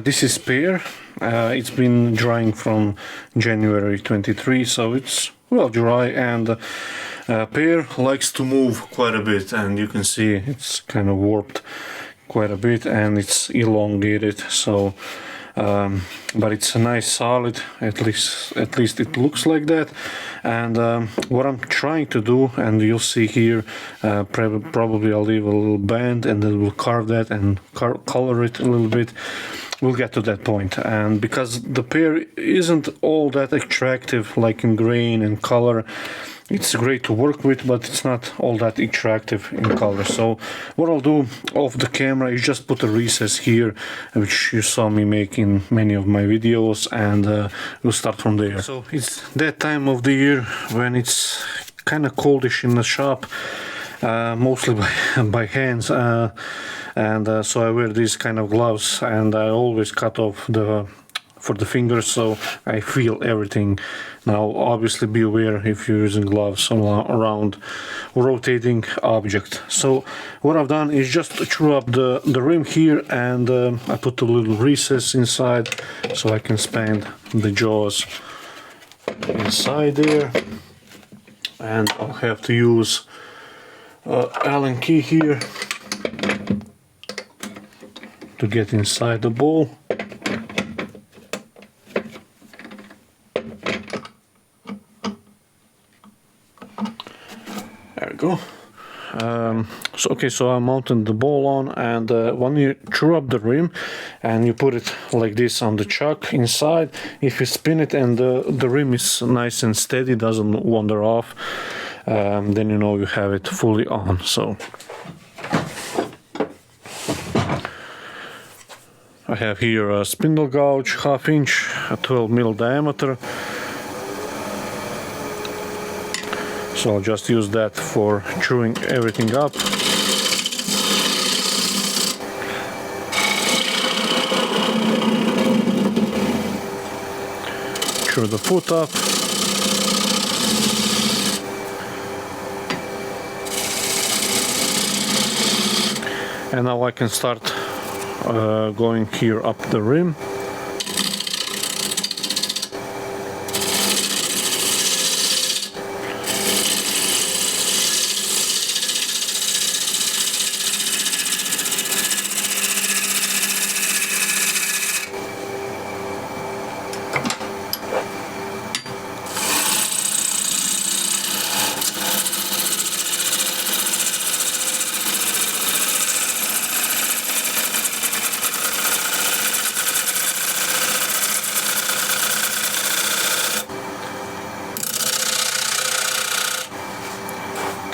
This is pear. It's been drying from January 23, so it's well dry, and pear likes to move quite a bit, and you can see it's kind of warped quite a bit and it's elongated, so but it's a nice solid, at least it looks like that. And what I'm trying to do, and you'll see here, probably I'll leave a little band and then we'll carve that and color it a little bit. We'll get to that point. And because the pear isn't all that attractive like in grain and color, it's great to work with, but it's not all that attractive in color. So what I'll do off the camera is just put a recess here, which you saw me make in many of my videos, and we'll start from there. So it's that time of the year when it's kind of coldish in the shop, mostly by hands, and so I wear these kind of gloves, and I always cut off for the fingers, so I feel everything. Now obviously be aware if you're using gloves around rotating object. So what I've done is just threw up the rim here, and I put a little recess inside so I can span the jaws inside there, and I'll have to use Allen key here to get inside the ball. There we go. So I mounted the ball on, and when you screw up the rim and you put it like this on the chuck inside, if you spin it and the rim is nice and steady, doesn't wander off, then you know you have it fully on. So I have here a spindle gouge, 1/2 inch, a 12 mil diameter. So I'll just use that for screwing everything up. Screw the foot up. And now I can start going here up the rim.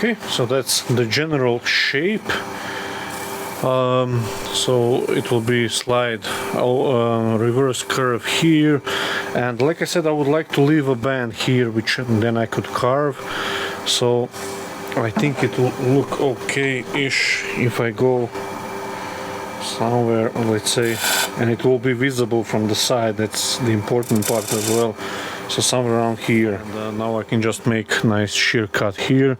Okay, so that's the general shape. So it will be slide reverse curve here, and like I said, I would like to leave a band here which then I could carve. So I think it will look okay-ish if I go somewhere, let's say, and it will be visible from the side. That's the important part as well. So somewhere around here, and now I can just make nice shear cut here.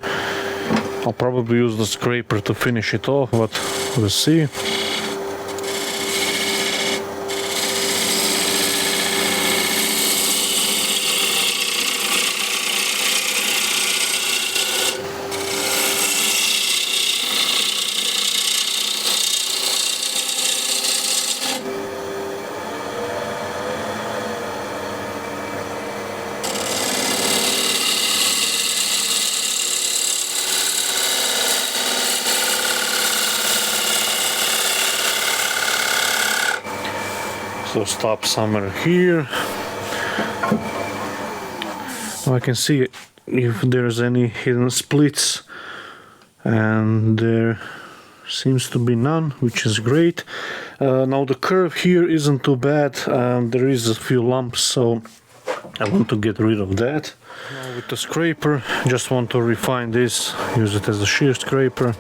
I'll probably use the scraper to finish it off, but we'll see. So stop somewhere here. Now I can see if there's any hidden splits, and there seems to be none, which is great. Now the curve here isn't too bad. There is a few lumps, so I want to get rid of that. Now with the scraper, just want to refine this, use it as a shear scraper.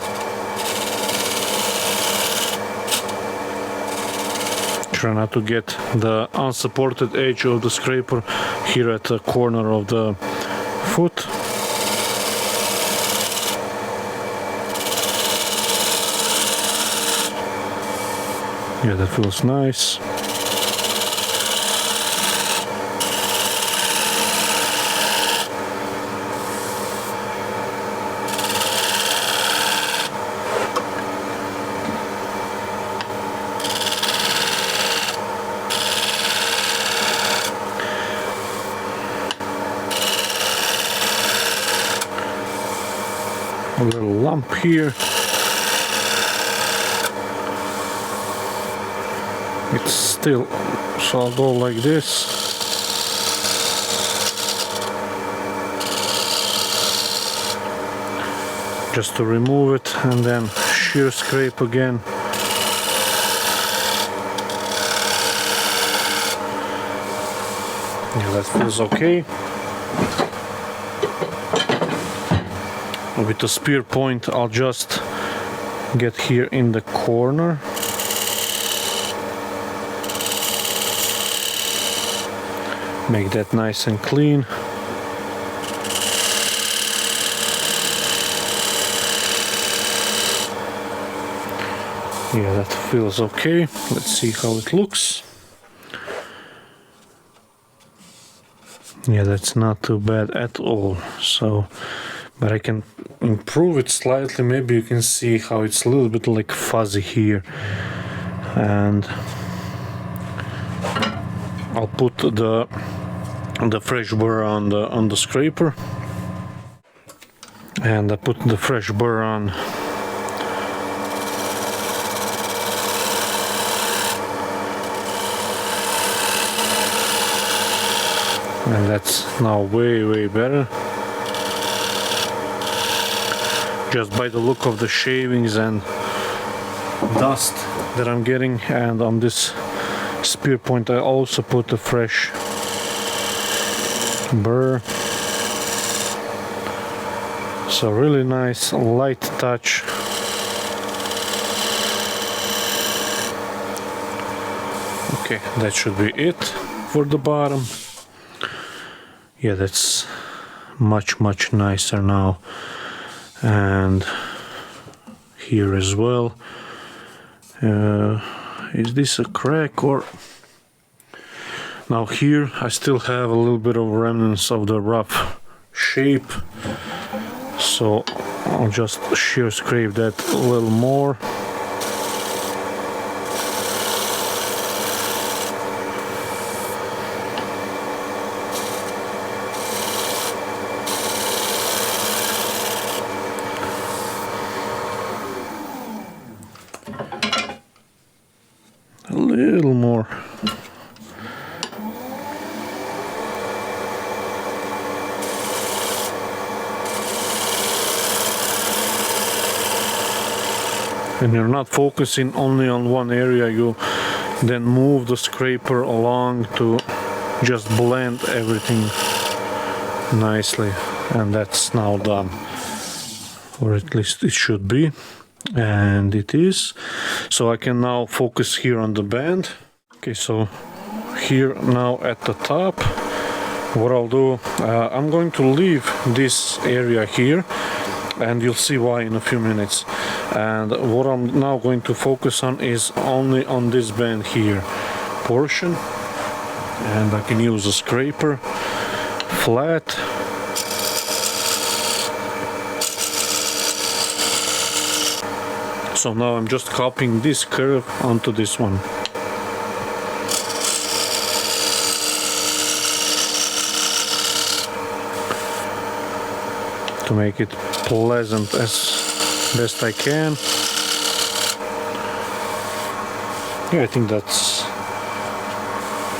Try not to get the unsupported edge of the scraper here at the corner of the foot. Yeah, that feels nice. a little lump here. It's still, so I'll go like this. Just to remove it, and then shear scrape again. Yeah, that feels okay. With the spear point, I'll just get here in the corner. Make that nice and clean. Yeah, that feels okay. Let's see how it looks. Yeah, that's not too bad at all. So, but I can improve it slightly. Maybe you can see how it's a little bit like fuzzy here. And I'll put the fresh burr on the scraper. And I put the fresh burr on. And that's now way better. Just by the look of the shavings and dust that I'm getting, and on this spear point I also put a fresh burr. So really nice light touch. Okay, that should be it for the bottom. Yeah, that's much nicer now. And here as well. Is this a crack or... Now here I still have a little bit of remnants of the rough shape. So I'll just shear scrape that a little more. A little more. And you're not focusing only on one area, you then move the scraper along to just blend everything nicely, and that's now done, or at least it should be. And it is. So I can now focus here on the band. Okay, so here now at the top, what I'll do, I'm going to leave this area here, and you'll see why in a few minutes. And what I'm now going to focus on is only on this band here portion, and I can use a scraper flat. So now I'm just copying this curve onto this one. To make it pleasant as best I can. Yeah, I think that's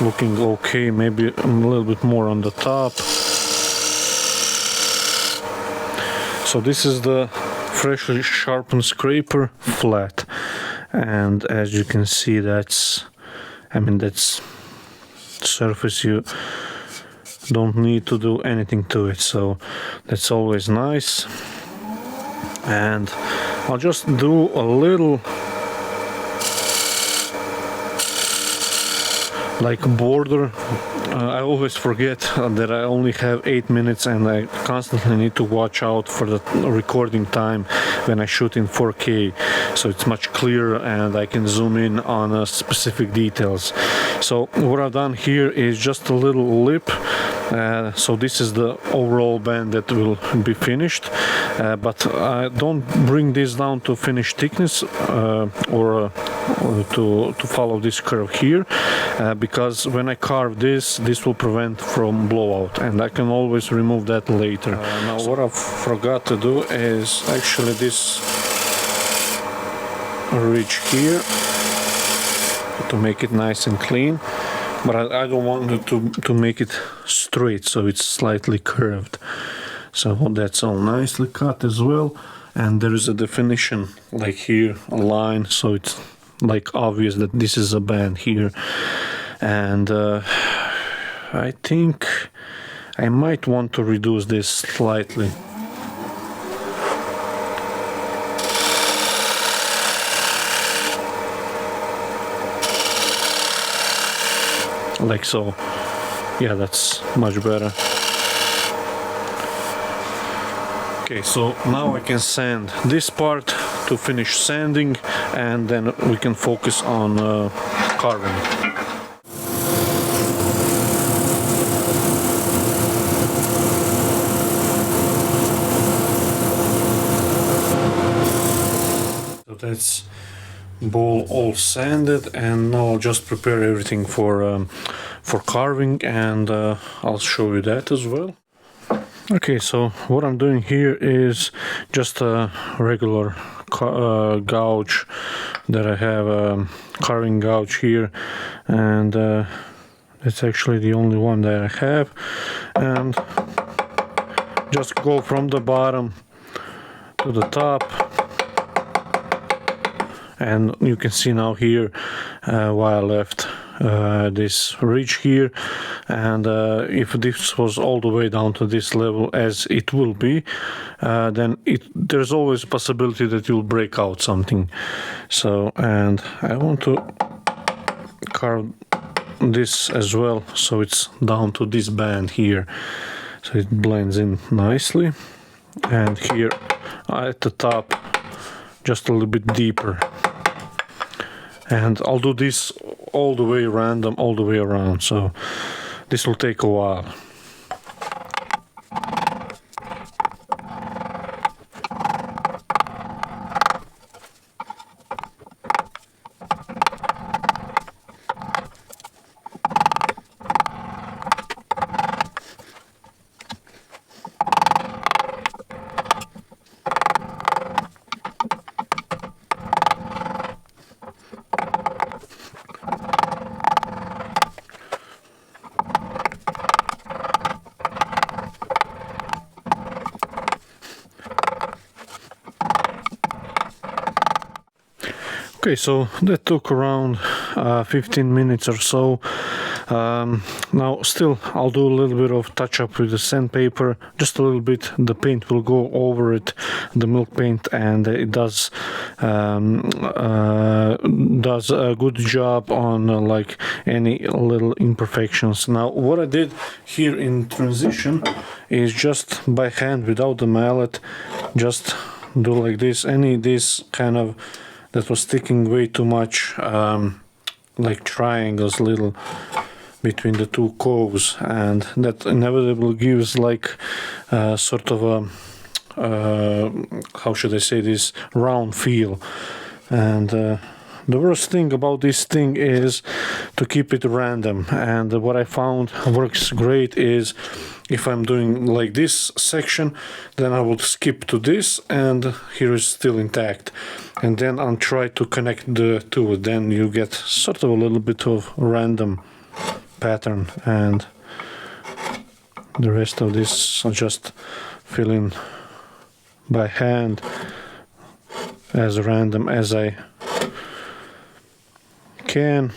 looking okay. Maybe a little bit more on the top. So this is the freshly sharpened scraper flat, and as you can see, that's surface, you don't need to do anything to it, so that's always nice. And I'll just do a little like border. I always forget that I only have 8 minutes, and I constantly need to watch out for the recording time when I shoot in 4K, so it's much clearer and I can zoom in on specific details. So what I've done here is just a little lip. So this is the overall band that will be finished, but I don't bring this down to finished thickness or to follow this curve here, because because when I carve this will prevent from blowout, and I can always remove that later. Now what I forgot to do is actually this ridge here, to make it nice and clean, but I don't want it to make it straight, so it's slightly curved. So that's all nicely cut as well, and there is a definition like here, a line, so it's like obvious that this is a band here. And I think I might want to reduce this slightly. Like so. Yeah, that's much better. Okay, so now I can sand this part to finish sanding, and then we can focus on carving. So that's bowl all sanded, and now I'll just prepare everything for carving, and I'll show you that as well. Okay, so what I'm doing here is just a regular gouge that I have, a carving gouge here, and it's actually the only one that I have, and just go from the bottom to the top. And you can see now here why I left this ridge here, and if this was all the way down to this level, as it will be, then there's always a possibility that you'll break out something. So, and I want to carve this as well, so it's down to this band here, so it blends in nicely, and here at the top just a little bit deeper. And I'll do this all the way random, all the way around, so this will take a while. Okay, so that took around 15 minutes or so. Now still I'll do a little bit of touch up with the sandpaper, just a little bit. The paint will go over it, the milk paint, and it does a good job on like any little imperfections. Now what I did here in transition is just by hand, without the mallet, just do like this. This kind of that was sticking way too much, like triangles little between the two coves, and that inevitably gives like sort of a how should I say this, round feel. And the worst thing about this thing is to keep it random, and what I found works great is if I'm doing like this section, then I would skip to this, and here is still intact, and then I'll try to connect the two. Then you get sort of a little bit of random pattern, and the rest of this I'll just fill in by hand as random as I can.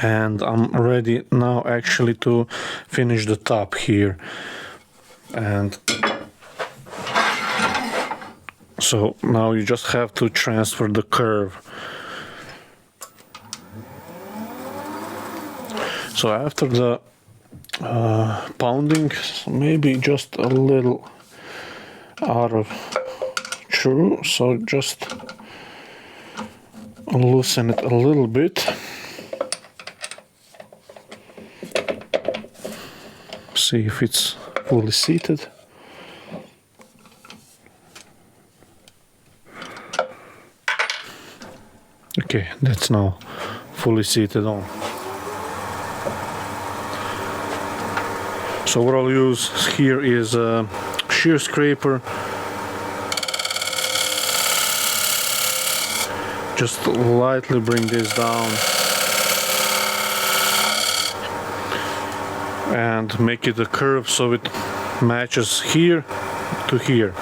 And I'm ready now actually to finish the top here. And so now you just have to transfer the curve. So after the pounding, maybe just a little out of true, so just loosen it a little bit. See if it's fully seated. Okay, that's now fully seated on. So what I'll use here is a shear scraper. Just lightly bring this down and make it a curve so it matches here to here.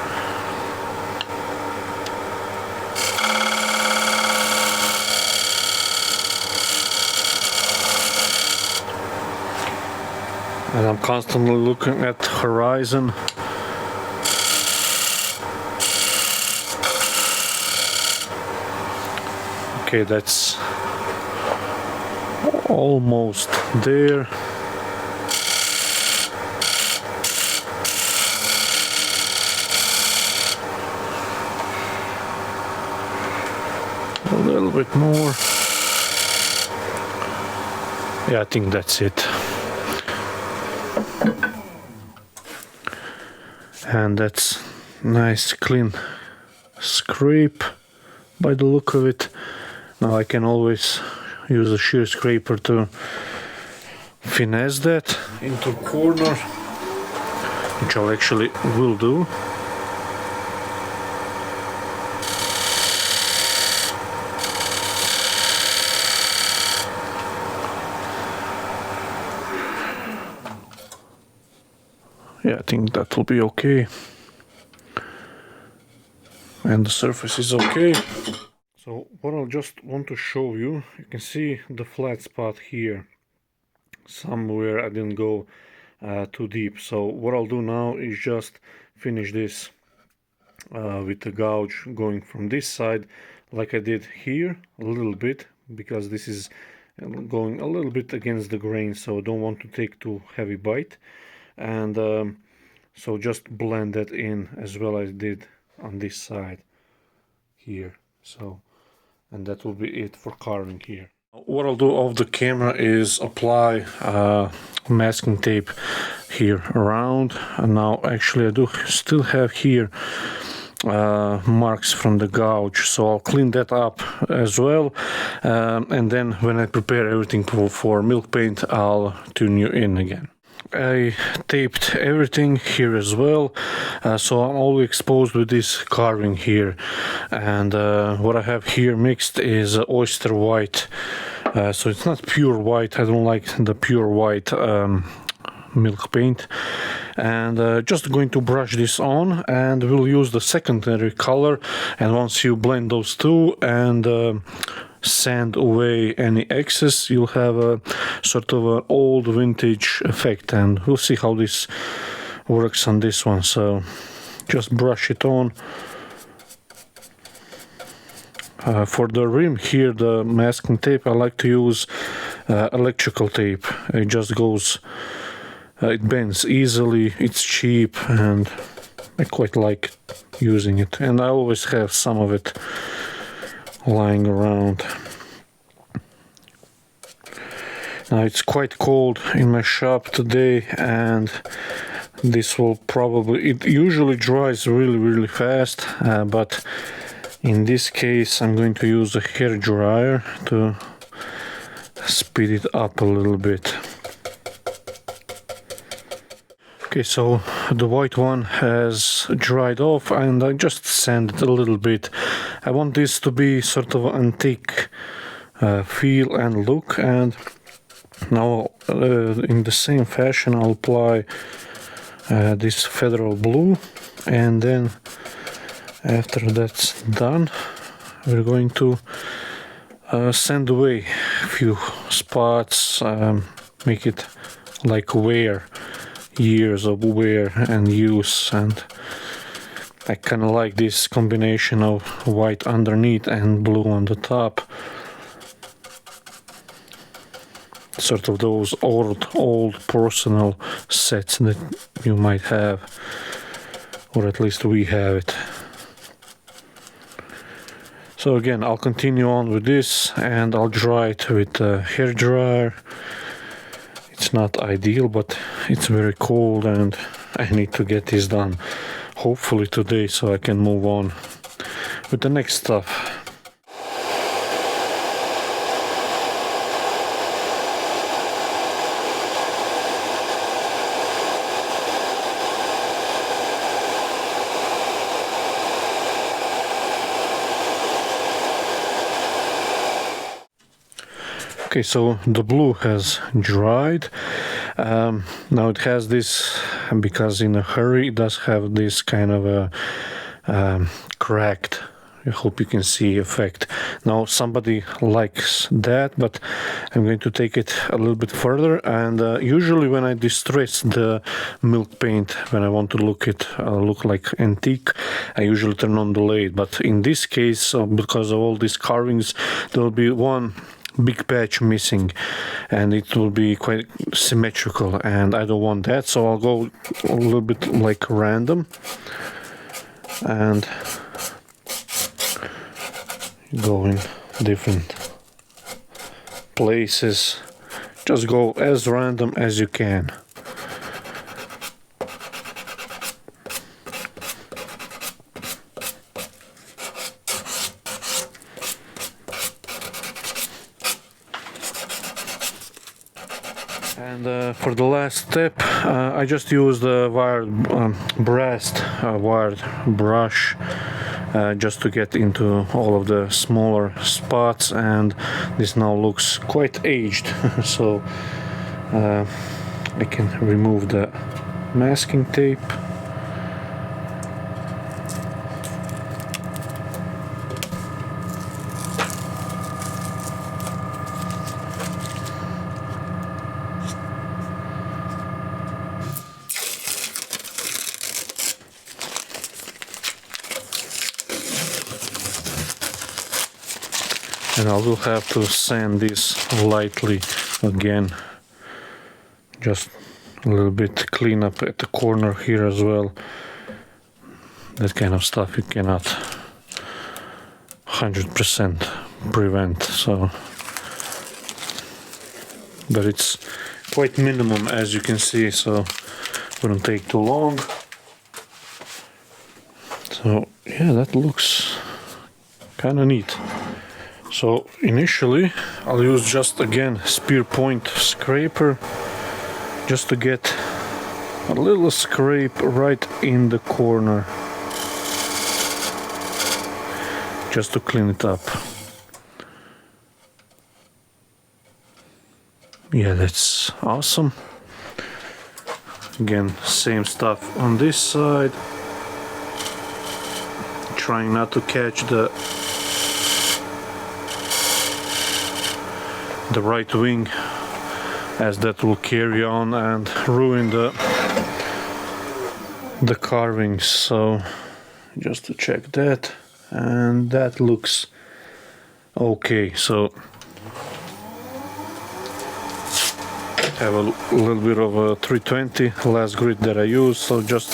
And I'm constantly looking at the horizon. Okay, that's almost there. A little bit more. Yeah, I think that's it. And that's nice clean scrape by the look of it. Now I can always use a shear scraper to finesse that into a corner, which I actually will do. Yeah, I think that will be okay. And the surface is okay. So what I'll just want to show you, you can see the flat spot here. Somewhere I didn't go too deep. So what I'll do now is just finish this with the gouge going from this side, like I did here a little bit, because this is going a little bit against the grain, so I don't want to take too heavy bite. And so just blend that in as well as I did on this side here. So, and that will be it for carving here. What I'll do off the camera is apply masking tape here around. And now actually I do still have here marks from the gouge, so I'll clean that up as well, and then when I prepare everything for milk paint, I'll tune you in again. I taped everything here as well, so I'm all exposed with this carving here. And what I have here mixed is oyster white, so it's not pure white. I don't like the pure white milk paint. And just going to brush this on, and we'll use the secondary color. And once you blend those two and sand away any excess, you'll have a sort of an old vintage effect, and we'll see how this works on this one. So just brush it on. For the rim here, the masking tape, I like to use electrical tape. It just goes, it bends easily, it's cheap, and I quite like using it, and I always have some of it lying around. Now it's quite cold in my shop today, and this will probably, it usually dries really fast, but in this case I'm going to use a hair dryer to speed it up a little bit. Okay, so the white one has dried off, and I just sand it a little bit. I want this to be sort of antique feel and look, and now in the same fashion I'll apply this federal blue, and then after that's done we're going to sand away a few spots, make it like wear, years of wear and use. And I kind of like this combination of white underneath and blue on the top, sort of those old personal sets that you might have, or at least we have it. So again, I'll continue on with this, and I'll dry it with a hair dryer. It's not ideal, but it's very cold, and I need to get this done hopefully today so I can move on with the next stuff. Okay, so the blue has dried. Now it has this, because in a hurry it does have this kind of a cracked, I hope you can see, effect. Now somebody likes that, but I'm going to take it a little bit further, and usually when I distress the milk paint, when I want to look like antique, I usually turn on the lathe. But in this case, because of all these carvings, there will be one big patch missing and it will be quite symmetrical, and I don't want that, so I'll go a little bit like random and go in different places. Just go as random as you can. And for the last step, I just used a wired wired brush just to get into all of the smaller spots, and this now looks quite aged. So I can remove the masking tape. And I will have to sand this lightly again, just a little bit clean up at the corner here as well. That kind of stuff you cannot 100% prevent, so, but it's quite minimum as you can see, so it wouldn't take too long. So yeah, that looks kind of neat. So initially I'll use just again spear point scraper just to get a little scrape right in the corner, just to clean it up. Yeah, that's awesome. Again, same stuff on this side, trying not to catch the right wing, as that will carry on and ruin the carvings. So just to check that, and that looks okay. So have a little bit of a 320 last grit that I use, so just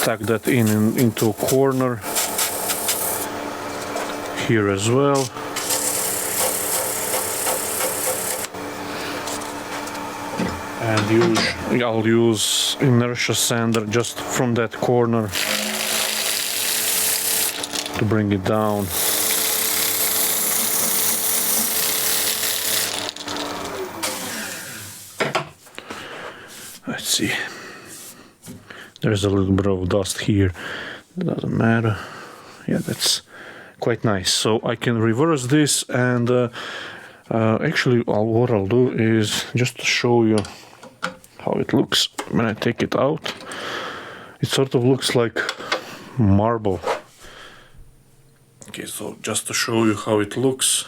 tuck that into a corner here as well. And I'll use inertia sander just from that corner to bring it down. Let's see. There's a little bit of dust here. It doesn't matter. Yeah, that's quite nice. So I can reverse this, and actually what I'll do is just to show you how it looks when I take it out. It sort of looks like marble. Okay, so just to show you how it looks,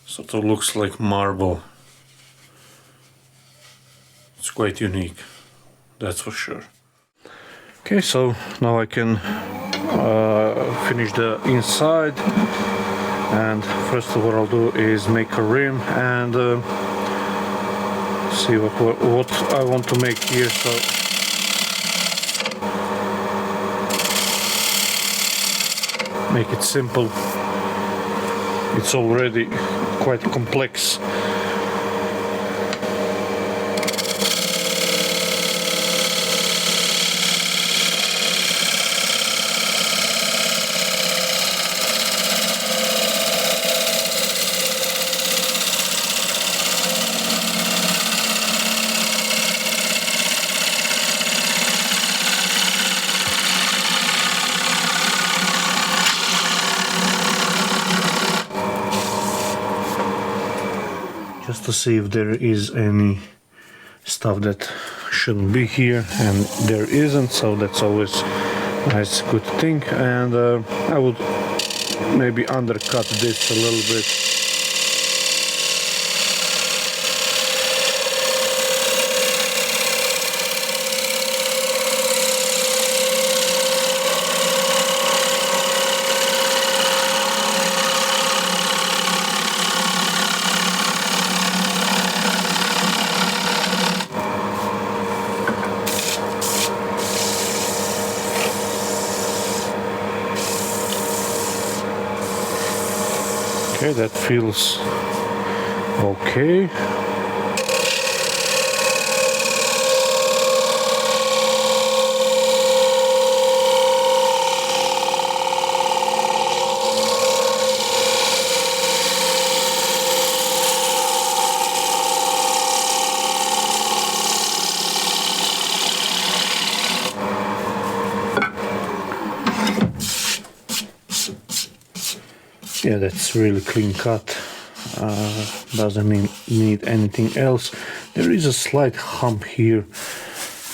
sort of looks like marble. It's quite unique, that's for sure. Okay, so now I can finish the inside, and first of all I'll do is make a rim and see what I want to make here. So make it simple. It's already quite complex. see if there is any stuff that shouldn't be here, and there isn't, so that's always a nice good thing. And I would maybe undercut this a little bit. Okay, that feels okay. Yeah, that's really clean cut. Doesn't need anything else. There is a slight hump here,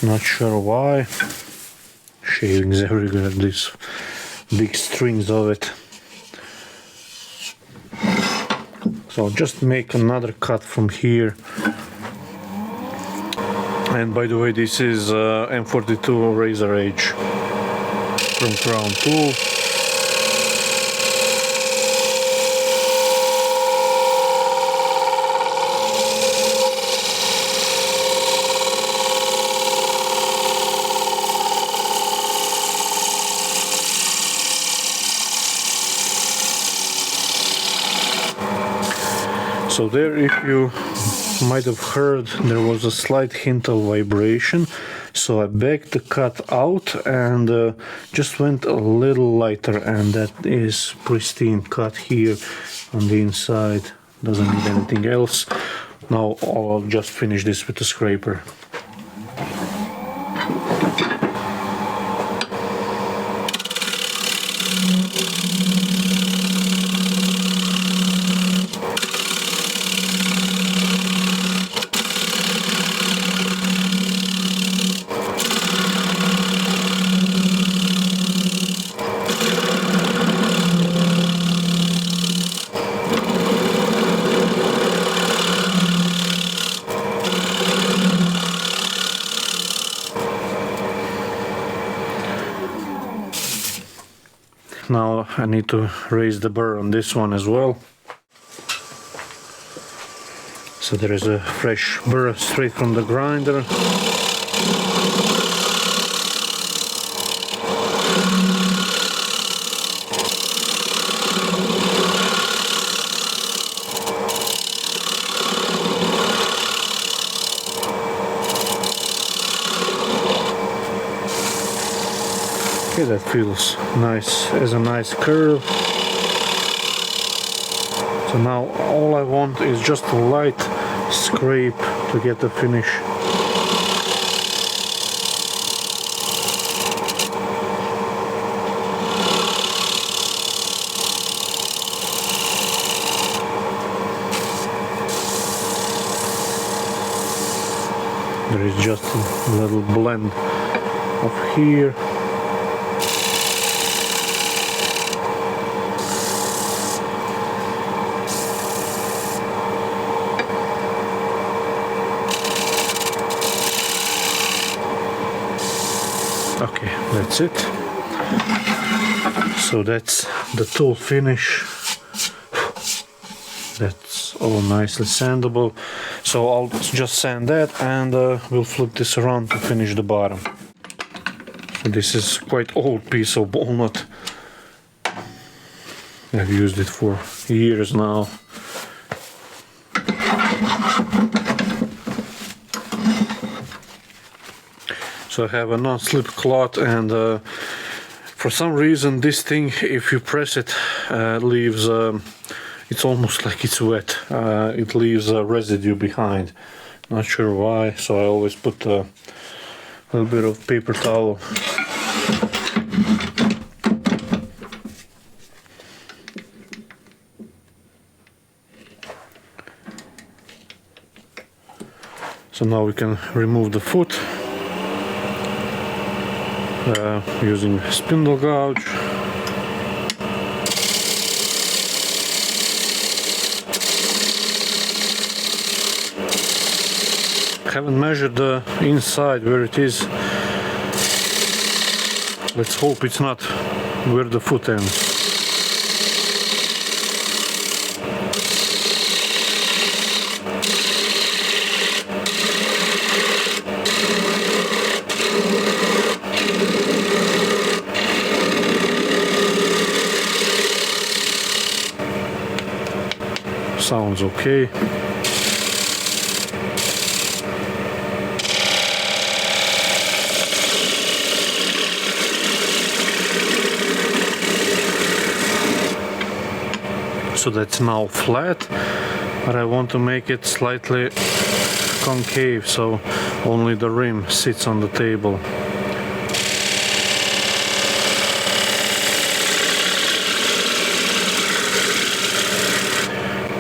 not sure why. Shavings everywhere, these big strings of it. So I'll just make another cut from here. And by the way, this is M42 razor edge from Crown Tool. So there, if you might have heard, there was a slight hint of vibration, so I backed the cut out and just went a little lighter, and that is pristine cut here on the inside. Doesn't need anything else. Now I'll just finish this with a scraper. Now I need to raise the burr on this one as well. So there is a fresh burr straight from the grinder. Okay, that feels nice as a nice curve. So now all I want is just a light scrape to get the finish. There is just a little blend of here. Okay, that's it. So that's the tool finish. That's all nicely sandable. So I'll just sand that and we'll flip this around to finish the bottom. So this is quite old piece of walnut. I've used it for years now. So I have a non-slip cloth, and for some reason this thing, if you press it, leaves, it's almost like it's wet. It leaves a residue behind. Not sure why, so I always put a little bit of paper towel. So now we can remove the foot using spindle gouge. Haven't measured the inside where it is. Let's hope it's not where the foot ends. Sounds okay. So that's now flat, but I want to make it slightly concave, so only the rim sits on the table.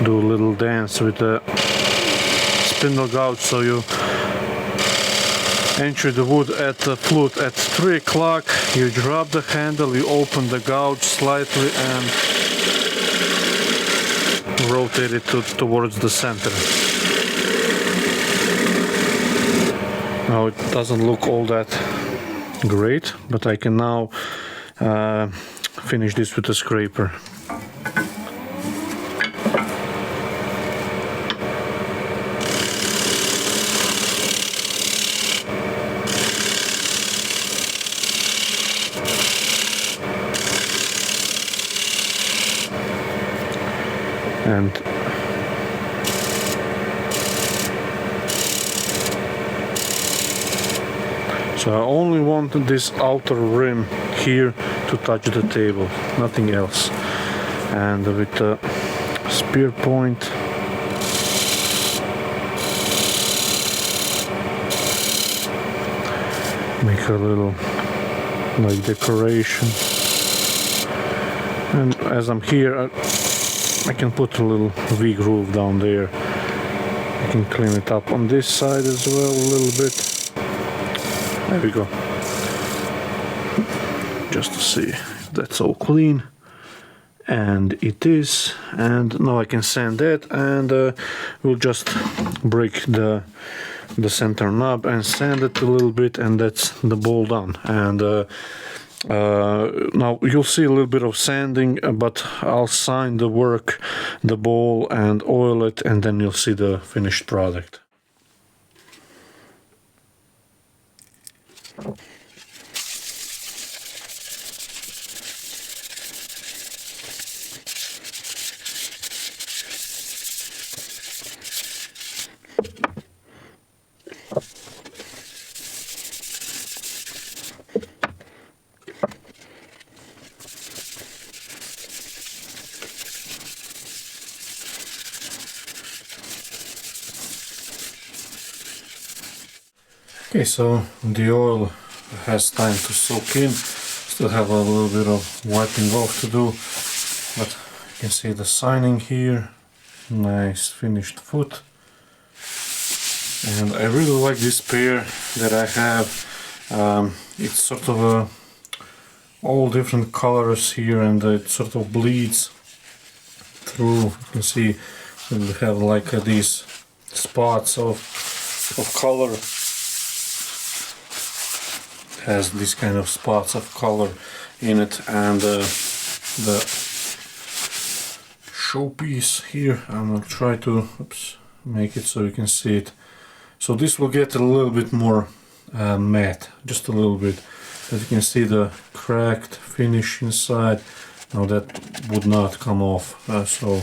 Do a little dance with the spindle gouge, so you enter the wood at the flute at 3 o'clock, you drop the handle, you open the gouge slightly and rotate it towards the center. Now it doesn't look all that great, but I can now finish this with a scraper. And so I only want this outer rim here to touch the table, nothing else. And with the spear point, make a little like decoration. And as I'm here, I can put a little V-groove down there. I can clean it up on this side as well a little bit. There we go. Just to see if that's all clean. And it is. And now I can sand that, and we'll just break the center knob and sand it a little bit, and that's the ball done. And now you'll see a little bit of sanding, but I'll sign the work, the ball, and oil it, and then you'll see the finished product. Okay, so the oil has time to soak in. Still have a little bit of wiping off to do, but you can see the signing here. Nice finished foot. And I really like this pear that I have. It's sort of all different colors here, and it sort of bleeds through. You can see we have like these spots of color. Has this kind of spots of color in it, and the showpiece here, I'm gonna try to make it so you can see it. So this will get a little bit more matte, just a little bit. As you can see, the cracked finish inside. Now that would not come off, so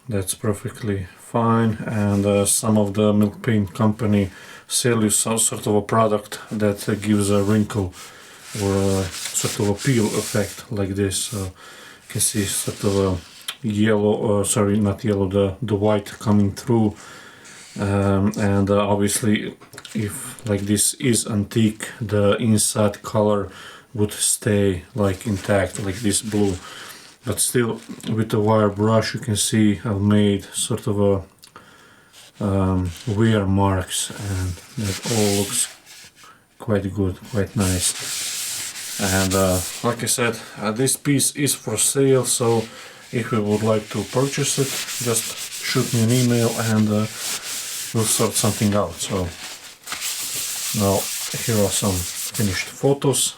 that's perfectly fine. And some of the milk paint company sell you some sort of a product that gives a wrinkle or sort of a peel effect like this. So you can see sort of a yellow, sorry, not yellow, the white coming through. And obviously, if like this is antique, the inside color would stay like intact, like this blue. But still, with the wire brush, you can see I've made sort of a wear marks, and that all looks quite good, quite nice. And like I said, this piece is for sale, so if you would like to purchase it, just shoot me an email and we'll sort something out. So now here are some finished photos.